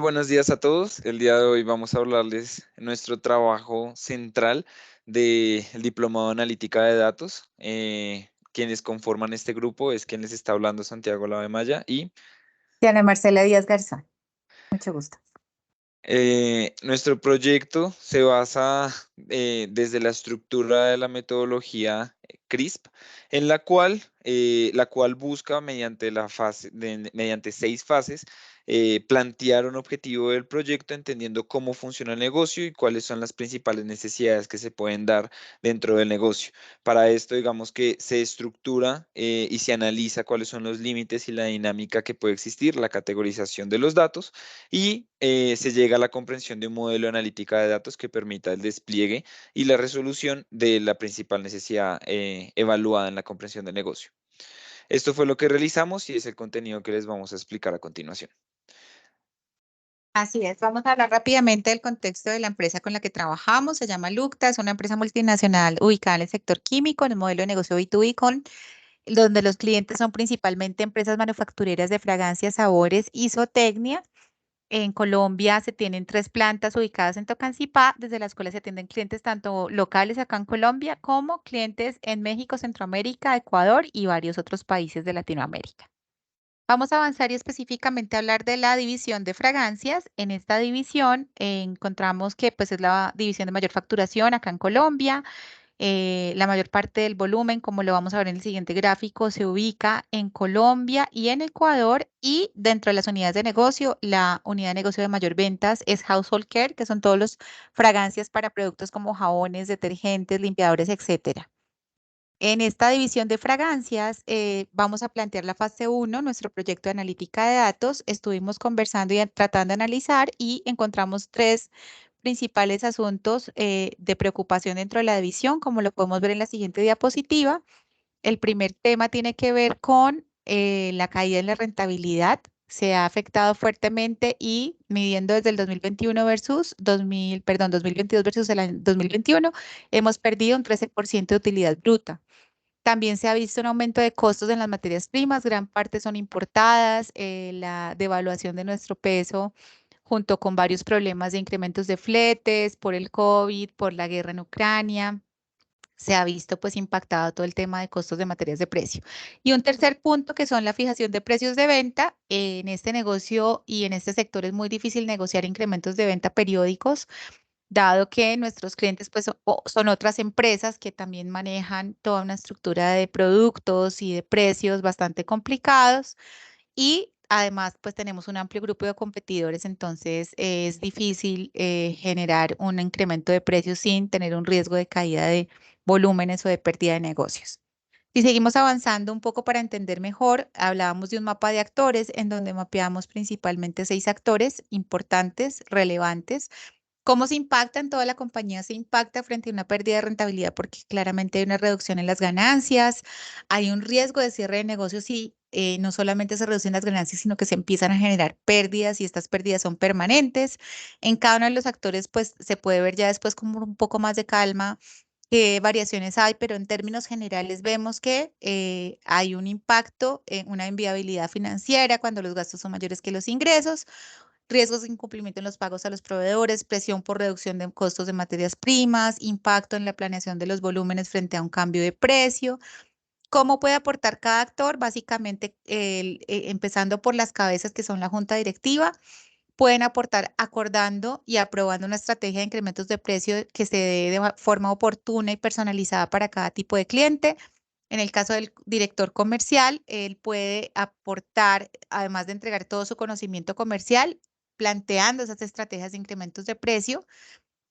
Buenos días a todos. El día de hoy vamos a hablarles de nuestro trabajo central del Diplomado de Analítica de Datos. Quienes conforman este grupo es quien les está hablando Santiago Lavemaya y Diana Marcela Díaz Garzón, mucho gusto. nuestro proyecto se basa desde la estructura de la metodología CRISP, en la cual busca mediante 6 fases plantear un objetivo del proyecto entendiendo cómo funciona el negocio y cuáles son las principales necesidades que se pueden dar dentro del negocio. Para esto, digamos que se estructura y se analiza cuáles son los límites y la dinámica que puede existir, la categorización de los datos y se llega a la comprensión de un modelo analítica de datos que permita el despliegue y la resolución de la principal necesidad evaluada en la comprensión del negocio. Esto fue lo que realizamos y es el contenido que les vamos a explicar a continuación. Así es, vamos a hablar rápidamente del contexto de la empresa con la que trabajamos. Se llama Lucta, es una empresa multinacional ubicada en el sector químico, en el modelo de negocio B2B, donde los clientes son principalmente empresas manufactureras de fragancias, sabores y zootecnia. En Colombia se tienen 3 plantas ubicadas en Tocancipá, desde las cuales se atienden clientes tanto locales acá en Colombia como clientes en México, Centroamérica, Ecuador y varios otros países de Latinoamérica. Vamos a avanzar y específicamente a hablar de la división de fragancias. En esta división encontramos que pues, es la división de mayor facturación acá en Colombia. La mayor parte del volumen, como lo vamos a ver en el siguiente gráfico, se ubica en Colombia y en Ecuador. Y dentro de las unidades de negocio, la unidad de negocio de mayor ventas es Household Care, que son todos los fragancias para productos como jabones, detergentes, limpiadores, etcétera. En esta división de fragancias vamos a plantear la fase 1, nuestro proyecto de analítica de datos. Estuvimos conversando y tratando de analizar y encontramos 3 principales asuntos de preocupación dentro de la división, como lo podemos ver en la siguiente diapositiva. El primer tema tiene que ver con la caída en la rentabilidad. Se ha afectado fuertemente y midiendo desde el 2021 versus 2022 versus el año 2021, hemos perdido un 13% de utilidad bruta. También se ha visto un aumento de costos en las materias primas, gran parte son importadas, la devaluación de nuestro peso junto con varios problemas de incrementos de fletes por el COVID, por la guerra en Ucrania. Se ha visto pues impactado todo el tema de costos de materias de precio. Y un tercer punto que son la fijación de precios de venta. En este negocio y en este sector es muy difícil negociar incrementos de venta periódicos dado que nuestros clientes pues son otras empresas que también manejan toda una estructura de productos y de precios bastante complicados y además pues tenemos un amplio grupo de competidores, entonces es difícil generar un incremento de precios sin tener un riesgo de caída de volúmenes o de pérdida de negocios. Si seguimos avanzando un poco para entender mejor, hablábamos de un mapa de actores en donde mapeamos principalmente 6 actores importantes, relevantes. ¿Cómo se impacta en toda la compañía? Se impacta frente a una pérdida de rentabilidad porque claramente hay una reducción en las ganancias, hay un riesgo de cierre de negocios y no solamente se reducen las ganancias, sino que se empiezan a generar pérdidas y estas pérdidas son permanentes. En cada uno de los actores, pues se puede ver ya después como un poco más de calma qué variaciones hay, pero en términos generales vemos que hay un impacto, una inviabilidad financiera cuando los gastos son mayores que los ingresos, riesgos de incumplimiento en los pagos a los proveedores, presión por reducción de costos de materias primas, impacto en la planeación de los volúmenes frente a un cambio de precio. ¿Cómo puede aportar cada actor? Básicamente, empezando por las cabezas que son la junta directiva, pueden aportar acordando y aprobando una estrategia de incrementos de precio que se dé de forma oportuna y personalizada para cada tipo de cliente. En el caso del director comercial, él puede aportar, además de entregar todo su conocimiento comercial, planteando esas estrategias de incrementos de precio,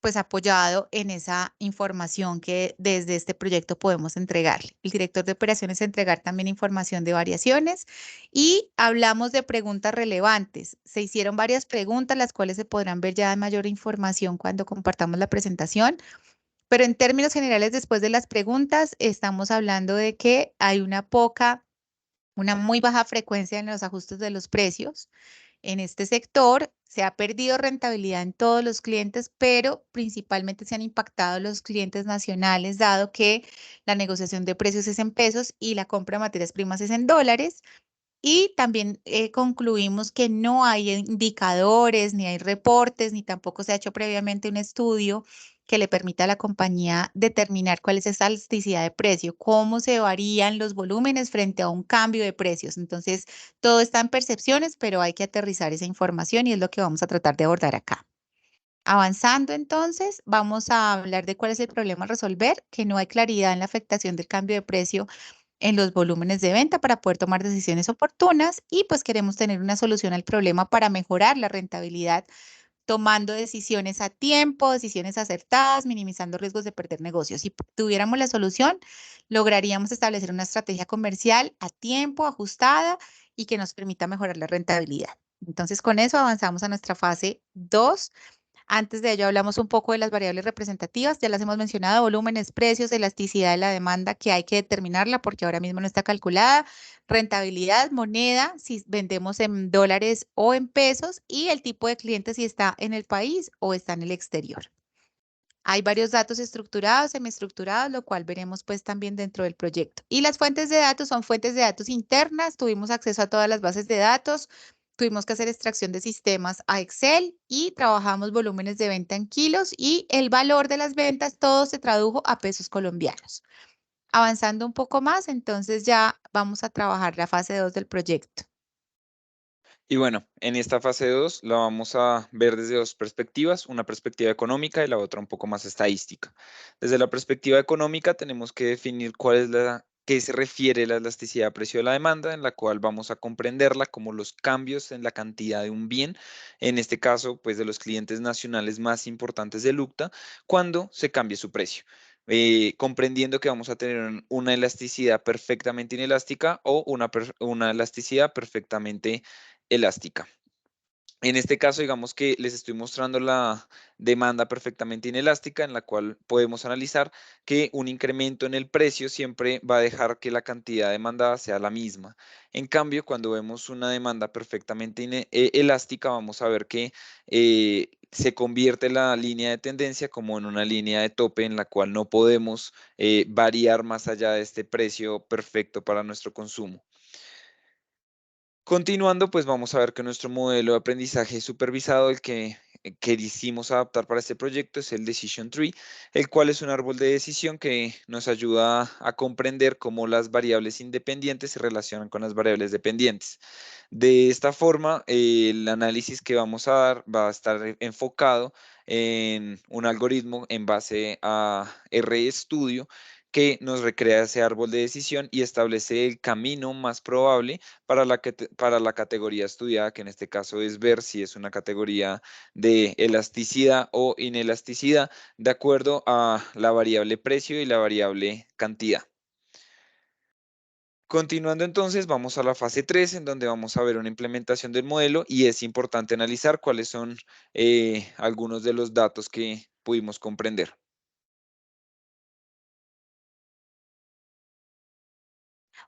pues apoyado en esa información que desde este proyecto podemos entregarle. El director de operaciones entregar también información de variaciones y hablamos de preguntas relevantes. Se hicieron varias preguntas, las cuales se podrán ver ya en mayor información cuando compartamos la presentación. Pero en términos generales, después de las preguntas, estamos hablando de que hay una muy baja frecuencia en los ajustes de los precios. En este sector se ha perdido rentabilidad en todos los clientes, pero principalmente se han impactado los clientes nacionales, dado que la negociación de precios es en pesos y la compra de materias primas es en dólares. Y también concluimos que no hay indicadores, ni hay reportes, ni tampoco se ha hecho previamente un estudio que le permita a la compañía determinar cuál es esa elasticidad de precio, cómo se varían los volúmenes frente a un cambio de precios. Entonces, todo está en percepciones, pero hay que aterrizar esa información y es lo que vamos a tratar de abordar acá. Avanzando entonces, vamos a hablar de cuál es el problema a resolver, que no hay claridad en la afectación del cambio de precio en los volúmenes de venta para poder tomar decisiones oportunas y pues queremos tener una solución al problema para mejorar la rentabilidad, tomando decisiones a tiempo, decisiones acertadas, minimizando riesgos de perder negocios. Si tuviéramos la solución, lograríamos establecer una estrategia comercial a tiempo, ajustada y que nos permita mejorar la rentabilidad. Entonces, con eso avanzamos a nuestra fase 2. Antes de ello hablamos un poco de las variables representativas, ya las hemos mencionado, volúmenes, precios, elasticidad de la demanda, que hay que determinarla porque ahora mismo no está calculada, rentabilidad, moneda, si vendemos en dólares o en pesos, y el tipo de cliente si está en el país o está en el exterior. Hay varios datos estructurados, semiestructurados, lo cual veremos pues también dentro del proyecto. Y las fuentes de datos son fuentes de datos internas, tuvimos acceso a todas las bases de datos, tuvimos que hacer extracción de sistemas a Excel y trabajamos volúmenes de venta en kilos y el valor de las ventas, todo se tradujo a pesos colombianos. Avanzando un poco más, entonces ya vamos a trabajar la fase 2 del proyecto. Y bueno, en esta fase 2 la vamos a ver desde dos perspectivas, una perspectiva económica y la otra un poco más estadística. Desde la perspectiva económica tenemos que definir cuál es qué se refiere la elasticidad de precio de la demanda, en la cual vamos a comprenderla como los cambios en la cantidad de un bien, en este caso, pues de los clientes nacionales más importantes de Lucta, cuando se cambie su precio. Comprendiendo que vamos a tener una elasticidad perfectamente inelástica o una elasticidad perfectamente elástica. En este caso, digamos que les estoy mostrando la demanda perfectamente inelástica, en la cual podemos analizar que un incremento en el precio siempre va a dejar que la cantidad demandada sea la misma. En cambio, cuando vemos una demanda perfectamente elástica, vamos a ver que se convierte la línea de tendencia como en una línea de tope en la cual no podemos variar más allá de este precio perfecto para nuestro consumo. Continuando, pues vamos a ver que nuestro modelo de aprendizaje supervisado, el que quisimos adaptar para este proyecto, es el Decision Tree, el cual es un árbol de decisión que nos ayuda a comprender cómo las variables independientes se relacionan con las variables dependientes. De esta forma, el análisis que vamos a dar va a estar enfocado en un algoritmo en base a RStudio que nos recrea ese árbol de decisión y establece el camino más probable para la categoría estudiada, que en este caso es ver si es una categoría de elasticidad o inelasticidad, de acuerdo a la variable precio y la variable cantidad. Continuando entonces, vamos a la fase 3, en donde vamos a ver una implementación del modelo y es importante analizar cuáles son algunos de los datos que pudimos comprender.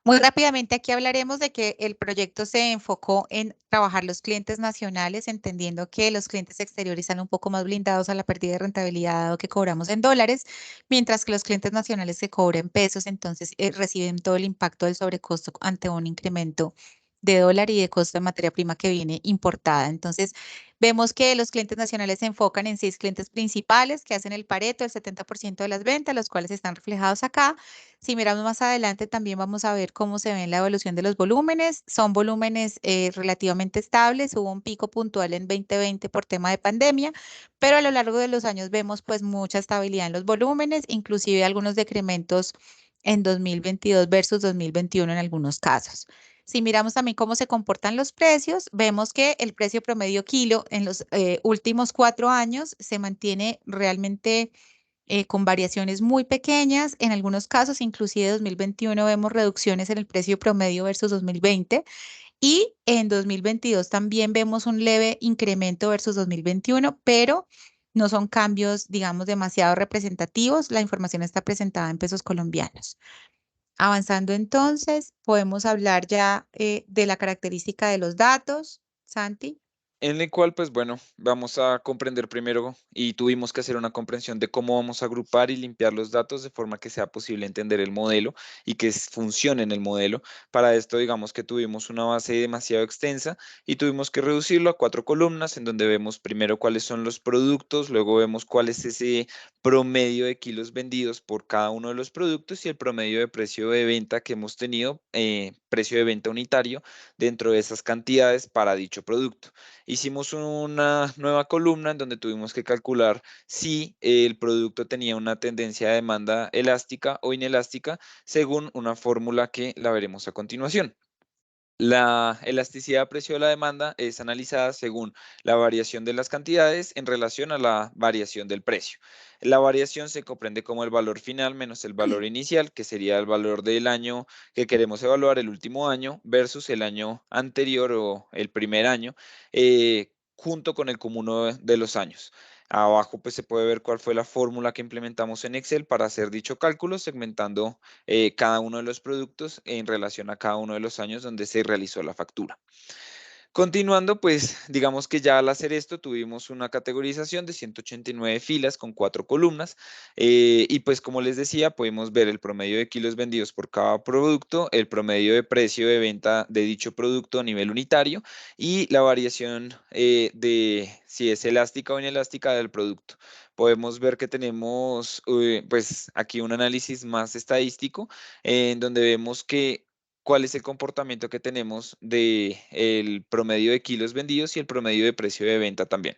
Muy rápidamente aquí hablaremos de que el proyecto se enfocó en trabajar los clientes nacionales, entendiendo que los clientes exteriores están un poco más blindados a la pérdida de rentabilidad dado que cobramos en dólares, mientras que los clientes nacionales que cobran pesos, entonces reciben todo el impacto del sobrecosto ante un incremento de dólar y de costo de materia prima que viene importada. Entonces, vemos que los clientes nacionales se enfocan en 6 clientes principales que hacen el Pareto, el 70% de las ventas, los cuales están reflejados acá. Si miramos más adelante, también vamos a ver cómo se ve en la evolución de los volúmenes. Son volúmenes relativamente estables. Hubo un pico puntual en 2020 por tema de pandemia, pero a lo largo de los años vemos pues mucha estabilidad en los volúmenes, inclusive algunos decrementos en 2022 versus 2021 en algunos casos. Si miramos también cómo se comportan los precios, vemos que el precio promedio kilo en los últimos 4 años se mantiene realmente con variaciones muy pequeñas. En algunos casos, inclusive 2021, vemos reducciones en el precio promedio versus 2020 y en 2022 también vemos un leve incremento versus 2021, pero no son cambios, digamos, demasiado representativos. La información está presentada en pesos colombianos. Avanzando entonces, podemos hablar ya de la característica de los datos. Santi. en el cual, pues bueno, vamos a comprender primero y tuvimos que hacer una comprensión de cómo vamos a agrupar y limpiar los datos de forma que sea posible entender el modelo y que funcione en el modelo. Para esto, digamos que tuvimos una base demasiado extensa y tuvimos que reducirlo a 4 columnas en donde vemos primero cuáles son los productos, luego vemos cuál es ese promedio de kilos vendidos por cada uno de los productos y el promedio de precio de venta que hemos tenido, precio de venta unitario dentro de esas cantidades para dicho producto. Hicimos una nueva columna en donde tuvimos que calcular si el producto tenía una tendencia de demanda elástica o inelástica según una fórmula que la veremos a continuación. La elasticidad de precio de la demanda es analizada según la variación de las cantidades en relación a la variación del precio. La variación se comprende como el valor final menos el valor inicial, que sería el valor del año que queremos evaluar, el último año, versus el año anterior o el primer año, junto con el cúmulo de los años. Abajo pues se puede ver cuál fue la fórmula que implementamos en Excel para hacer dicho cálculo, segmentando cada uno de los productos en relación a cada uno de los años donde se realizó la factura. Continuando, pues digamos que ya al hacer esto tuvimos una categorización de 189 filas con 4 columnas y pues como les decía podemos ver el promedio de kilos vendidos por cada producto, el promedio de precio de venta de dicho producto a nivel unitario y la variación de si es elástica o inelástica del producto. Podemos ver que tenemos pues aquí un análisis más estadístico en donde vemos que cuál es el comportamiento que tenemos de el promedio de kilos vendidos y el promedio de precio de venta también.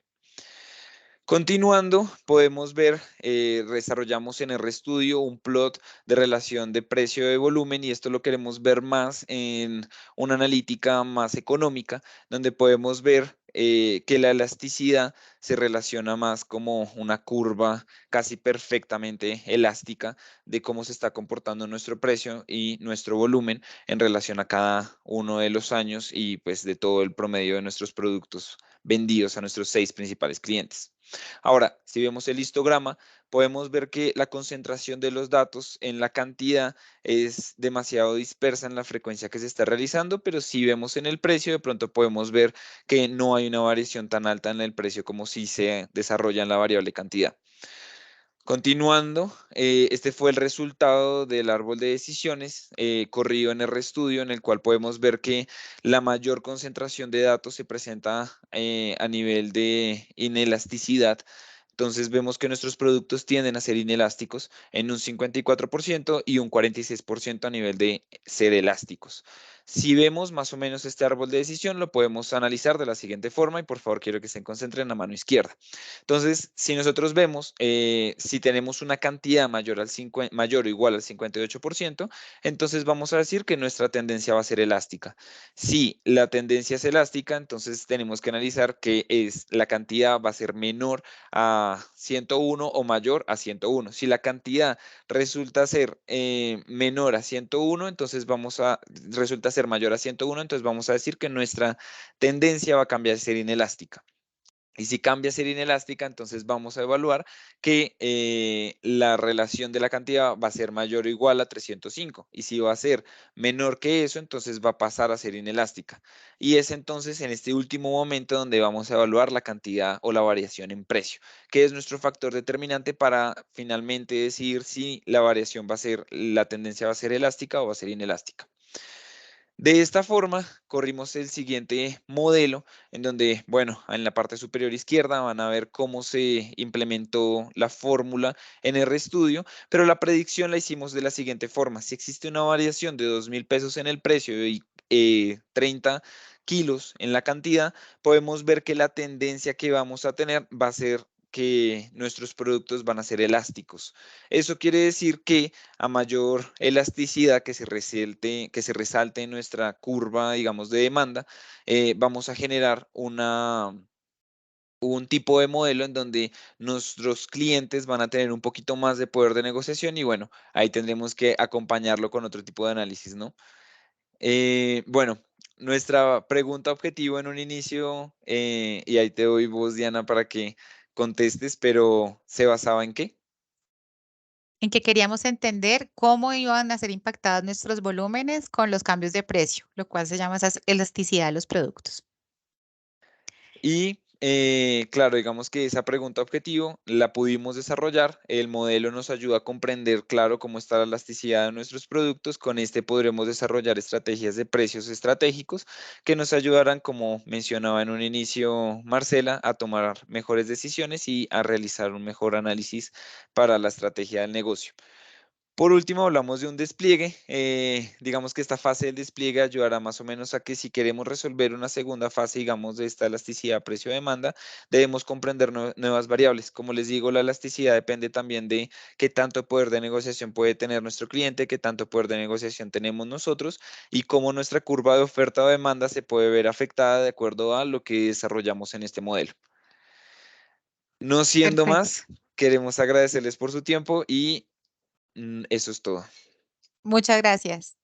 Continuando, podemos ver, desarrollamos en RStudio un plot de relación de precio de volumen y esto lo queremos ver más en una analítica más económica, donde podemos ver que la elasticidad se relaciona más como una curva casi perfectamente elástica de cómo se está comportando nuestro precio y nuestro volumen en relación a cada uno de los años y pues de todo el promedio de nuestros productos vendidos a nuestros 6 principales clientes. Ahora, si vemos el histograma, podemos ver que la concentración de los datos en la cantidad es demasiado dispersa en la frecuencia que se está realizando, pero si vemos en el precio, de pronto podemos ver que no hay una variación tan alta en el precio como si se desarrolla en la variable cantidad. Continuando, este fue el resultado del árbol de decisiones corrido en RStudio, en el cual podemos ver que la mayor concentración de datos se presenta a nivel de inelasticidad. Entonces vemos que nuestros productos tienden a ser inelásticos en un 54% y un 46% a nivel de ser elásticos. Si vemos más o menos este árbol de decisión, lo podemos analizar de la siguiente forma y por favor quiero que se concentren en la mano izquierda. Entonces, si nosotros vemos, si tenemos una cantidad mayor o igual al 58%, entonces vamos a decir que nuestra tendencia va a ser elástica. Si la tendencia es elástica, entonces tenemos que analizar que la cantidad va a ser menor a 101 o mayor a 101. Si la cantidad resulta ser menor a 101, entonces resulta ser mayor a 101, entonces vamos a decir que nuestra tendencia va a cambiar a ser inelástica. Y si cambia a ser inelástica, entonces vamos a evaluar que la relación de la cantidad va a ser mayor o igual a 305. Y si va a ser menor que eso, entonces va a pasar a ser inelástica. Y es entonces en este último momento donde vamos a evaluar la cantidad o la variación en precio, que es nuestro factor determinante para finalmente decir si la tendencia va a ser elástica o va a ser inelástica. De esta forma, corrimos el siguiente modelo, en donde, bueno, en la parte superior izquierda van a ver cómo se implementó la fórmula en RStudio, pero la predicción la hicimos de la siguiente forma. Si existe una variación de 2.000 pesos en el precio y 30 kilos en la cantidad, podemos ver que la tendencia que vamos a tener va a ser que nuestros productos van a ser elásticos. Eso quiere decir que a mayor elasticidad que se resalte en nuestra curva, digamos, de demanda, vamos a generar un tipo de modelo en donde nuestros clientes van a tener un poquito más de poder de negociación y bueno, ahí tendremos que acompañarlo con otro tipo de análisis, ¿no? Bueno, nuestra pregunta objetivo en un inicio, y ahí te doy voz, Diana, para que contestes, pero ¿se basaba en qué? En que queríamos entender cómo iban a ser impactados nuestros volúmenes con los cambios de precio, lo cual se llama esa elasticidad de los productos. Y claro, digamos que esa pregunta objetivo la pudimos desarrollar. El modelo nos ayuda a comprender, claro, cómo está la elasticidad de nuestros productos. Con este podremos desarrollar estrategias de precios estratégicos que nos ayudarán, como mencionaba en un inicio Marcela, a tomar mejores decisiones y a realizar un mejor análisis para la estrategia del negocio. Por último, hablamos de un despliegue. Digamos que esta fase del despliegue ayudará más o menos a que si queremos resolver una segunda fase, digamos, de esta elasticidad precio-demanda, debemos comprender nuevas variables. Como les digo, la elasticidad depende también de qué tanto poder de negociación puede tener nuestro cliente, qué tanto poder de negociación tenemos nosotros y cómo nuestra curva de oferta o demanda se puede ver afectada de acuerdo a lo que desarrollamos en este modelo. No siendo Perfecto. más, queremos agradecerles por su tiempo y eso es todo. Muchas gracias.